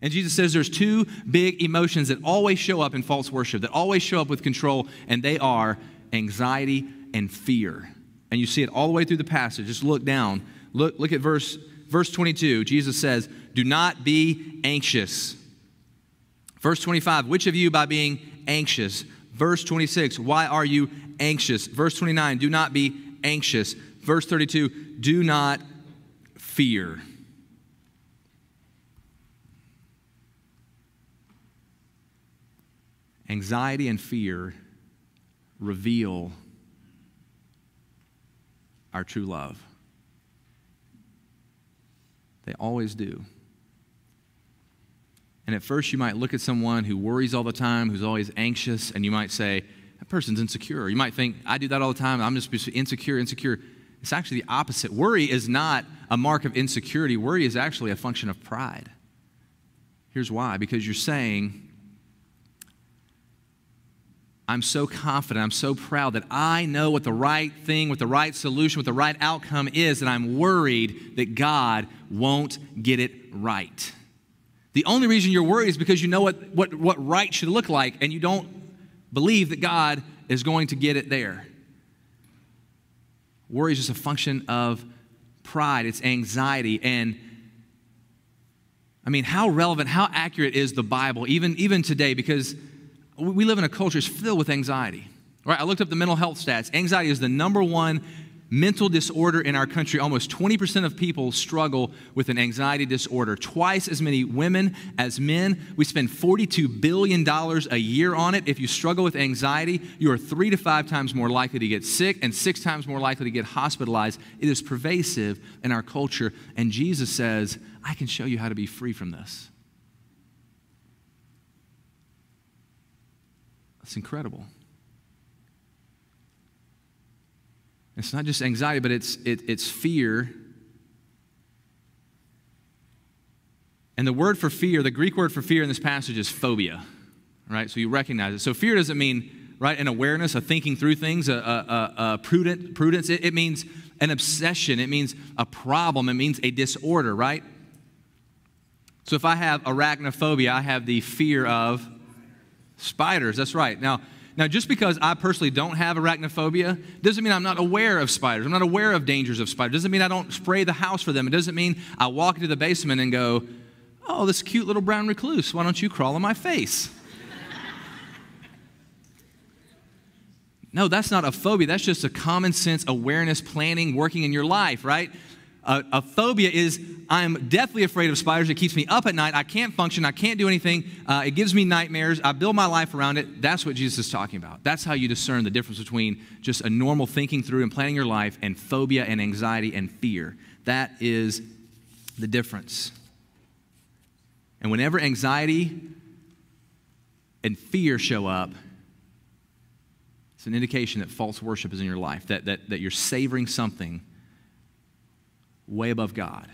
And Jesus says there's two big emotions that always show up in false worship, that always show up with control, and they are anxiety and fear. And you see it all the way through the passage. Just look down. Look at verse 22. Jesus says, do not be anxious. Verse 25, which of you by being anxious? Verse 26, why are you anxious? Verse 29, do not be anxious. Verse 32, do not fear. Anxiety and fear reveal our true love. They always do. And at first you might look at someone who worries all the time, who's always anxious, and you might say, that person's insecure. You might think, I do that all the time, I'm just insecure. It's actually the opposite. Worry is not a mark of insecurity. Worry is actually a function of pride. Here's why. Because you're saying, I'm so confident, I'm so proud that I know what the right thing, what the right solution, what the right outcome is, that I'm worried that God won't get it right. The only reason you're worried is because you know what right should look like, and you don't believe that God is going to get it there. Worry is just a function of pride. It's anxiety. And I mean, how relevant, how accurate is the Bible, even today? Because we live in a culture that's filled with anxiety. Right? I looked up the mental health stats. Anxiety is the number one mental disorder in our country. Almost 20% of people struggle with an anxiety disorder. Twice as many women as men. We spend $42 billion a year on it. If you struggle with anxiety, you are 3 to 5 times more likely to get sick and 6 times more likely to get hospitalized. It is pervasive in our culture. And Jesus says, I can show you how to be free from this. It's incredible. It's not just anxiety, but it's fear. And the word for fear, the Greek word for fear in this passage is phobia, right? So you recognize it. So fear doesn't mean, right, an awareness, a thinking through things, a prudence. It means an obsession. It means a problem. It means a disorder, right? So if I have arachnophobia, I have the fear of spiders. That's right. Now, just because I personally don't have arachnophobia doesn't mean I'm not aware of spiders. I'm not aware of dangers of spiders. Doesn't mean I don't spray the house for them. It doesn't mean I walk into the basement and go, oh, this cute little brown recluse, why don't you crawl on my face? No, that's not a phobia. That's just a common sense awareness, planning, working in your life, right? A phobia is I'm deathly afraid of spiders. It keeps me up at night. I can't function. I can't do anything. It gives me nightmares. I build my life around it. That's what Jesus is talking about. That's how you discern the difference between just a normal thinking through and planning your life and phobia and anxiety and fear. That is the difference. And whenever anxiety and fear show up, it's an indication that false worship is in your life, that you're savoring something way above God.